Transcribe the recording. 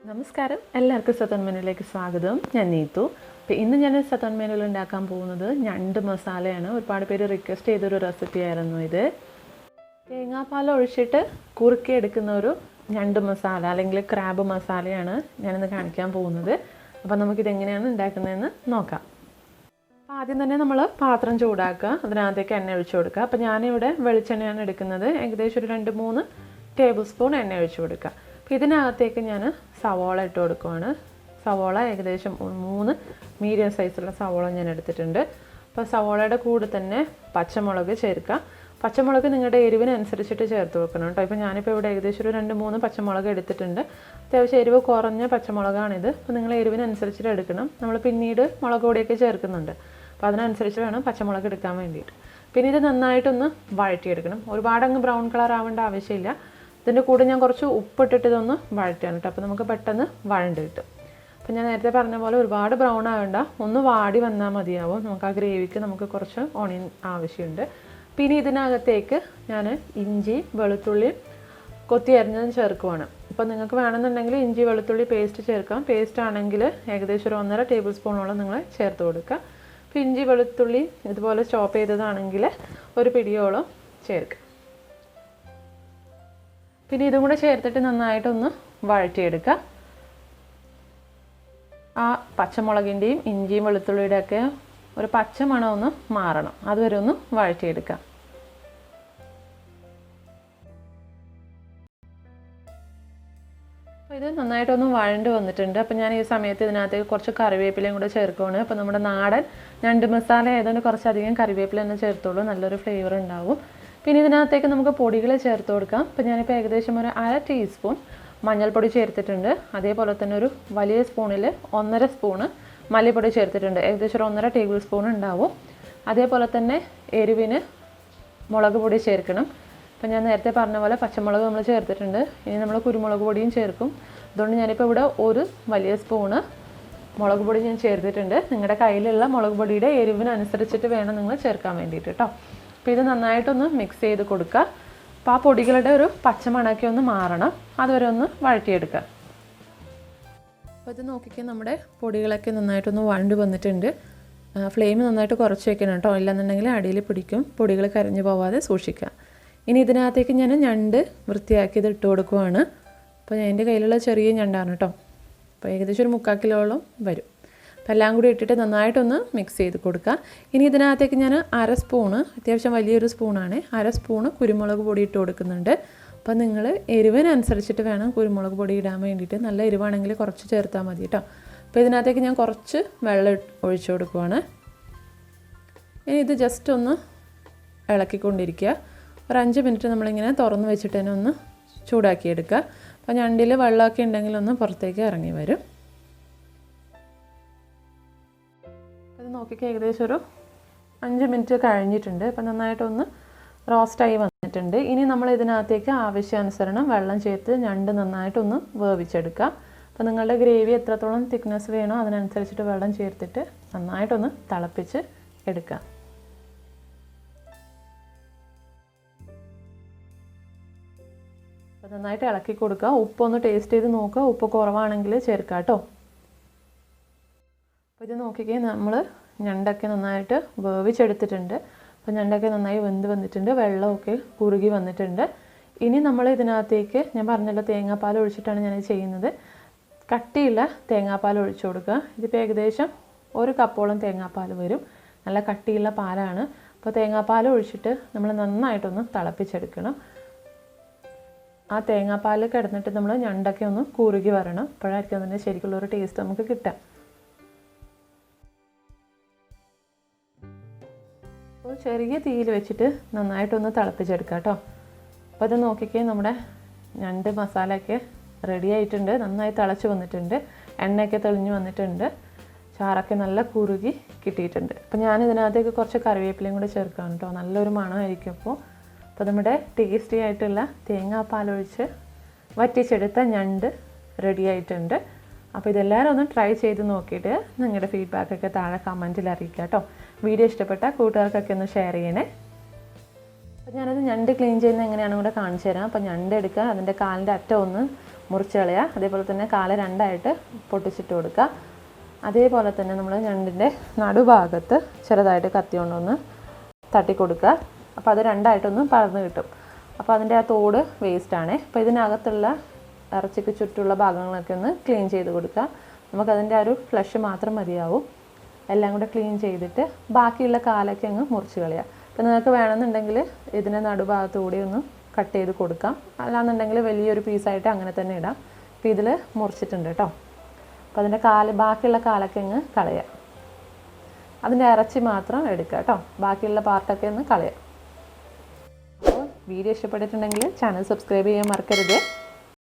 നമസ്കാരം, എല്ലാവർക്കും സതോൺ മെനുവിലേക്ക് സ്വാഗതം. ഞാൻ നീതു. അപ്പോൾ ഇന്ന് ഞാൻ സതോൺ മെനുവിൽ ഉണ്ടാക്കാൻ പോകുന്നത് ഞണ്ട് മസാലയാണ്. ഒരുപാട് പേര് റിക്വസ്റ്റ് ചെയ്തൊരു റെസിപ്പി ആയിരുന്നു ഇത്. തേങ്ങാപ്പാൽ ഒഴിച്ചിട്ട് കുറുക്കിയെടുക്കുന്ന ഒരു ഞണ്ട് മസാല അല്ലെങ്കിൽ ക്രാബ് മസാലയാണ് ഞാനിന്ന് കാണിക്കാൻ പോകുന്നത്. അപ്പോൾ നമുക്കിതെങ്ങനെയാണ് ഉണ്ടാക്കുന്നതെന്ന് നോക്കാം. അപ്പോൾ ആദ്യം തന്നെ നമ്മൾ പാത്രം ചൂടാക്കുക, അതിനകത്തേക്ക് എണ്ണ ഒഴിച്ചു കൊടുക്കുക. അപ്പോൾ ഞാനിവിടെ വെളിച്ചെണ്ണയാണ് എടുക്കുന്നത്. ഏകദേശം ഒരു 2-3 ടേബിൾ സ്പൂൺ എണ്ണ ഒഴിച്ചു കൊടുക്കുക. അപ്പോൾ ഇതിനകത്തേക്ക് ഞാൻ സവോള ഇട്ട് കൊടുക്കുവാണ്. സവോള ഏകദേശം 3 മീഡിയം സൈസുള്ള സവോള ഞാൻ എടുത്തിട്ടുണ്ട്. അപ്പോൾ സവോളയുടെ കൂടെ തന്നെ പച്ചമുളക് ചേർക്കുക. പച്ചമുളക് നിങ്ങളുടെ എരിവിനനുസരിച്ചിട്ട് ചേർത്ത് വെക്കണം കേട്ടോ. ഇപ്പോൾ ഞാനിപ്പോൾ ഇവിടെ ഏകദേശം ഒരു 2-3 പച്ചമുളക് എടുത്തിട്ടുണ്ട്. അത്യാവശ്യം എരിവ് കുറഞ്ഞ പച്ചമുളകാണിത്. അപ്പോൾ നിങ്ങൾ എരിവിനനുസരിച്ചിട്ട് എടുക്കണം. നമ്മൾ പിന്നീട് മുളക് പൊടിയൊക്കെ ചേർക്കുന്നുണ്ട്. അപ്പോൾ അതിനനുസരിച്ച് വേണം പച്ചമുളക് എടുക്കാൻ വേണ്ടിയിട്ട്. പിന്നെ ഇത് നന്നായിട്ടൊന്ന് വഴറ്റിയെടുക്കണം. ഒരുപാടങ്ങ് ബ്രൗൺ കളർ ആവേണ്ട ആവശ്യമില്ല. ഇതിൻ്റെ കൂടെ ഞാൻ കുറച്ച് ഉപ്പിട്ടിട്ട് ഇതൊന്ന് വഴറ്റാണ് കേട്ടോ. അപ്പോൾ നമുക്ക് പെട്ടെന്ന് വഴണ്ട് കിട്ടും. അപ്പോൾ ഞാൻ നേരത്തെ പറഞ്ഞ പോലെ ഒരുപാട് ബ്രൗൺ ആവേണ്ട, ഒന്ന് വാടി വന്നാൽ മതിയാവും. നമുക്ക് ആ ഗ്രേവിക്ക് നമുക്ക് കുറച്ച് ഓണിയൻ ആവശ്യമുണ്ട്. പിന്നെ ഇതിനകത്തേക്ക് ഞാൻ ഇഞ്ചി വെളുത്തുള്ളി കൊത്തി അരിഞ്ഞതും ചേർക്കുവാണ്. ഇപ്പോൾ നിങ്ങൾക്ക് വേണമെന്നുണ്ടെങ്കിൽ ഇഞ്ചി വെളുത്തുള്ളി പേസ്റ്റ് ചേർക്കാം. പേസ്റ്റ് ആണെങ്കിൽ ഏകദേശം ഒരു 1.5 ടേബിൾ സ്പൂണോളം നിങ്ങൾ ചേർത്ത് കൊടുക്കുക. അപ്പോൾ ഇഞ്ചി വെളുത്തുള്ളി ഇതുപോലെ ചോപ്പ് ചെയ്തതാണെങ്കിൽ ഒരു പിടിയോളം ചേർക്കുക. പിന്നെ ഇതും കൂടെ ചേർത്തിട്ട് നന്നായിട്ടൊന്ന് വഴറ്റിയെടുക്കുക. ആ പച്ചമുളകിൻ്റെയും ഇഞ്ചിയും വെളുത്തുള്ളിയുടെ ഒക്കെ ഒരു പച്ച മണം ഒന്ന് മാറണം, അതുവരെ ഒന്ന് വഴറ്റിയെടുക്കുക. അപ്പോൾ ഇത് നന്നായിട്ടൊന്ന് വഴണ്ട് വന്നിട്ടുണ്ട്. അപ്പോൾ ഞാൻ ഈ സമയത്ത് ഇതിനകത്തേക്ക് കുറച്ച് കറിവേപ്പിലയും കൂടെ ചേർക്കുകയാണ്. അപ്പോൾ നമ്മുടെ നാടൻ ഞണ്ട് മസാല ആയതുകൊണ്ട് കുറച്ചധികം കറിവേപ്പില തന്നെ ചേർത്തോളൂ, നല്ലൊരു ഫ്ലേവർ ഉണ്ടാവും. പിന്നെ ഇതിനകത്തേക്ക് നമുക്ക് പൊടികൾ ചേർത്ത് കൊടുക്കാം. അപ്പോൾ ഞാനിപ്പോൾ ഏകദേശം ഒരു 1/2 ടീസ്പൂൺ മഞ്ഞൾപ്പൊടി ചേർത്തിട്ടുണ്ട്. അതേപോലെ തന്നെ ഒരു വലിയ സ്പൂണിൽ 1.5 സ്പൂണ് മല്ലിപ്പൊടി ചേർത്തിട്ടുണ്ട്. ഏകദേശം ഒരു 1.5 ടേബിൾ സ്പൂൺ ഉണ്ടാവും. അതേപോലെ തന്നെ എരിവിന് മുളക് പൊടി ചേർക്കണം. അപ്പോൾ ഞാൻ നേരത്തെ പറഞ്ഞ പോലെ പച്ചമുളക് നമ്മൾ ചേർത്തിട്ടുണ്ട്. ഇനി നമ്മൾ കുരുമുളക് പൊടിയും ചേർക്കും. അതുകൊണ്ട് ഞാനിപ്പോൾ ഇവിടെ ഒരു വലിയ സ്പൂണ് മുളക് പൊടി ഞാൻ ചേർത്തിട്ടുണ്ട്. നിങ്ങളുടെ കയ്യിലുള്ള മുളക് പൊടിയുടെ എരിവിനനുസരിച്ചിട്ട് വേണം നിങ്ങൾ ചേർക്കാൻ വേണ്ടിയിട്ട് കേട്ടോ. അപ്പോൾ ഇത് നന്നായിട്ടൊന്ന് മിക്സ് ചെയ്ത് കൊടുക്കുക. അപ്പോൾ ആ പൊടികളുടെ ഒരു പച്ചമണമൊക്കെ ഒന്ന് മാറണം, അതുവരെ ഒന്ന് വഴറ്റിയെടുക്കുക. അപ്പോൾ ഇത് നോക്കിക്കാൻ നമ്മുടെ പൊടികളൊക്കെ നന്നായിട്ടൊന്ന് വഴണ്ട് വന്നിട്ടുണ്ട്. ഫ്ലെയിം നന്നായിട്ട് കുറച്ച് വെക്കണം കേട്ടോ, ഇല്ലെന്നുണ്ടെങ്കിൽ അടിയിൽ പിടിക്കും. പൊടികൾ കരിഞ്ഞു പോവാതെ സൂക്ഷിക്കുക. ഇനി ഇതിനകത്തേക്ക് ഞാൻ ഞണ്ട് വൃത്തിയാക്കിയത് ഇട്ട് കൊടുക്കുവാണ്. അപ്പോൾ എൻ്റെ കയ്യിലുള്ള ചെറിയ ഞണ്ടാണ് കേട്ടോ. അപ്പോൾ ഏകദേശം ഒരു 3/4 കിലോളം വരും. അപ്പോൾ എല്ലാം കൂടി ഇട്ടിട്ട് നന്നായിട്ടൊന്ന് മിക്സ് ചെയ്ത് കൊടുക്കുക. ഇനി ഇതിനകത്തേക്ക് ഞാൻ 1/2 സ്പൂണ്, അത്യാവശ്യം വലിയൊരു സ്പൂണാണ്, 1/2 സ്പൂണ് കുരുമുളക് പൊടി ഇട്ട് കൊടുക്കുന്നുണ്ട്. അപ്പോൾ നിങ്ങൾ എരിവിനനുസരിച്ചിട്ട് വേണം കുരുമുളക് പൊടി ഇടാൻ വേണ്ടിയിട്ട്. നല്ല എരിവാണെങ്കിൽ കുറച്ച് ചേർത്താൽ മതി കേട്ടോ. അപ്പോൾ ഇതിനകത്തേക്ക് ഞാൻ കുറച്ച് വെള്ളം ഒഴിച്ചു കൊടുക്കുവാണ്. ഇനി ഇത് ജസ്റ്റ് ഒന്ന് ഇളക്കിക്കൊണ്ടിരിക്കുക. ഒരു 5 മിനിറ്റ് നമ്മളിങ്ങനെ തുറന്ന് വെച്ചിട്ട് തന്നെ ഒന്ന് ചൂടാക്കിയെടുക്കുക. അപ്പോൾ ഞണ്ടിൽ വെള്ളമൊക്കെ ഉണ്ടെങ്കിൽ ഒന്ന് പുറത്തേക്ക് ഇറങ്ങി വരും. അത് നോക്കിക്കുക, ഏകദേശം ഒരു 5 മിനിറ്റ് കഴിഞ്ഞിട്ടുണ്ട്. അപ്പോൾ നന്നായിട്ടൊന്ന് റോസ്റ്റായി വന്നിട്ടുണ്ട്. ഇനി നമ്മൾ ഇതിനകത്തേക്ക് ആവശ്യാനുസരണം വെള്ളം ചേർത്ത് ഞണ്ട് നന്നായിട്ടൊന്ന് വേവിച്ചെടുക്കുക. അപ്പോൾ നിങ്ങളുടെ ഗ്രേവി എത്രത്തോളം തിക്നെസ് വേണോ അതിനനുസരിച്ചിട്ട് വെള്ളം ചേർത്തിട്ട് നന്നായിട്ടൊന്ന് തിളപ്പിച്ച് എടുക്കുക. അപ്പോൾ നന്നായിട്ട് ഇളക്കി കൊടുക്കുക. ഉപ്പൊന്ന് ടേസ്റ്റ് ചെയ്ത് നോക്കുക, ഉപ്പ് കുറവാണെങ്കിൽ ചേർക്കുക കേട്ടോ. അപ്പോൾ ഇത് നോക്കിക്കേ, നമ്മൾ ഞണ്ടൊക്കെ നന്നായിട്ട് വേവിച്ചെടുത്തിട്ടുണ്ട്. അപ്പോൾ ഞണ്ടൊക്കെ നന്നായി വെന്ത് വന്നിട്ടുണ്ട്, വെള്ളമൊക്കെ കുറുകി വന്നിട്ടുണ്ട്. ഇനി നമ്മൾ ഇതിനകത്തേക്ക് ഞാൻ പറഞ്ഞല്ലോ തേങ്ങാപ്പാൽ ഒഴിച്ചിട്ടാണ് ഞാൻ ചെയ്യുന്നത്. കട്ടിയുള്ള തേങ്ങാപ്പാൽ ഒഴിച്ചു കൊടുക്കുക. ഇതിപ്പോൾ ഏകദേശം 1 കപ്പോളം തേങ്ങാപ്പാൽ വരും. നല്ല കട്ടിയുള്ള പാലാണ്. അപ്പോൾ തേങ്ങാപ്പാൽ ഒഴിച്ചിട്ട് നമ്മൾ നന്നായിട്ടൊന്ന് തിളപ്പിച്ചെടുക്കണം. ആ തേങ്ങാപ്പാൽ കിടന്നിട്ട് നമ്മൾ ഞണ്ടൊക്കെ ഒന്ന് കുറുകി വരണം. അപ്പോഴായിരിക്കും അതിൻ്റെ ശരിക്കുള്ളൊരു ടേസ്റ്റ് നമുക്ക് കിട്ടുക. അപ്പോൾ ചെറിയ തീയിൽ വെച്ചിട്ട് നന്നായിട്ടൊന്ന് തിളപ്പിച്ചെടുക്കുക കേട്ടോ. അപ്പോൾ അത് നോക്കിക്കേ, നമ്മുടെ ഞണ്ട് മസാലയൊക്കെ റെഡി ആയിട്ടുണ്ട്. നന്നായി തിളച്ച് വന്നിട്ടുണ്ട്, എണ്ണയൊക്കെ തെളിഞ്ഞ് വന്നിട്ടുണ്ട്, ചാറൊക്കെ നല്ല കുറുകി കിട്ടിയിട്ടുണ്ട്. അപ്പോൾ ഞാനിതിനകത്തേക്ക് കുറച്ച് കറിവേപ്പിലയും കൂടെ ചേർക്കാം കേട്ടോ, നല്ലൊരു മണമായിരിക്കും. അപ്പോൾ നമ്മുടെ ടേസ്റ്റി ആയിട്ടുള്ള തേങ്ങാപ്പാലൊഴിച്ച് വറ്റിച്ചെടുത്ത ഞണ്ട് റെഡി ആയിട്ടുണ്ട്. അപ്പോൾ ഇതെല്ലാവരും ഒന്ന് ട്രൈ ചെയ്ത് നോക്കിയിട്ട് നിങ്ങളുടെ ഫീഡ്ബാക്കൊക്കെ താഴെ കമൻറ്റിൽ അറിയിക്കുക കേട്ടോ. വീഡിയോ ഇഷ്ടപ്പെട്ട കൂട്ടുകാർക്കൊക്കെ ഒന്ന് ഷെയർ ചെയ്യണേ. അപ്പോൾ ഞാനത് ഞണ്ട് ക്ലീൻ ചെയ്യുന്നത് എങ്ങനെയാണെന്ന് കൂടെ കാണിച്ചു തരാം. അപ്പോൾ ഞണ്ട് എടുക്കുക, അതിൻ്റെ കാലിൻ്റെ അറ്റം ഒന്ന് മുറിച്ച് കളയുക. അതേപോലെ തന്നെ കാല് രണ്ടായിട്ട് പൊട്ടിച്ചിട്ട് കൊടുക്കുക. അതേപോലെ തന്നെ നമ്മൾ ഞണ്ടിൻ്റെ നടുഭാഗത്ത് ചെറുതായിട്ട് കത്തി കൊണ്ടൊന്ന് തട്ടിക്കൊടുക്കുക. അപ്പോൾ അത് രണ്ടായിട്ടൊന്ന് പരന്ന് കിട്ടും. അപ്പോൾ അതിൻ്റെ ആ തോട് വേസ്റ്റാണ്. അപ്പോൾ ഇതിനകത്തുള്ള ഇറച്ചിക്ക് ചുറ്റുള്ള ഭാഗങ്ങളൊക്കെ ഒന്ന് ക്ലീൻ ചെയ്ത് കൊടുക്കുക. നമുക്കതിൻ്റെ ആ ഒരു ഫ്ലഷ് മാത്രം മതിയാവും. എല്ലാം കൂടെ ക്ലീൻ ചെയ്തിട്ട് ബാക്കിയുള്ള കാലൊക്കെ അങ്ങ് മുറിച്ച് കളയുക. അപ്പോൾ നിങ്ങൾക്ക് വേണമെന്നുണ്ടെങ്കിൽ ഇതിൻ്റെ നടുഭാഗത്തുകൂടി ഒന്ന് കട്ട് ചെയ്ത് കൊടുക്കാം. അല്ലാന്നുണ്ടെങ്കിൽ വലിയൊരു പീസായിട്ട് അങ്ങനെ തന്നെ ഇടാം. അപ്പോൾ ഇതിൽ മുറിച്ചിട്ടുണ്ട് കേട്ടോ. അപ്പോൾ അതിൻ്റെ ബാക്കിയുള്ള കാലൊക്കെ അങ്ങ് കളയുക. അതിൻ്റെ ഇറച്ചി മാത്രം എടുക്കുക കേട്ടോ. ബാക്കിയുള്ള പാർട്ടൊക്കെ ഒന്ന് കളയുക. അപ്പോൾ വീഡിയോ ഇഷ്ടപ്പെട്ടിട്ടുണ്ടെങ്കിൽ ചാനൽ സബ്സ്ക്രൈബ് ചെയ്യാൻ മറക്കരുത്.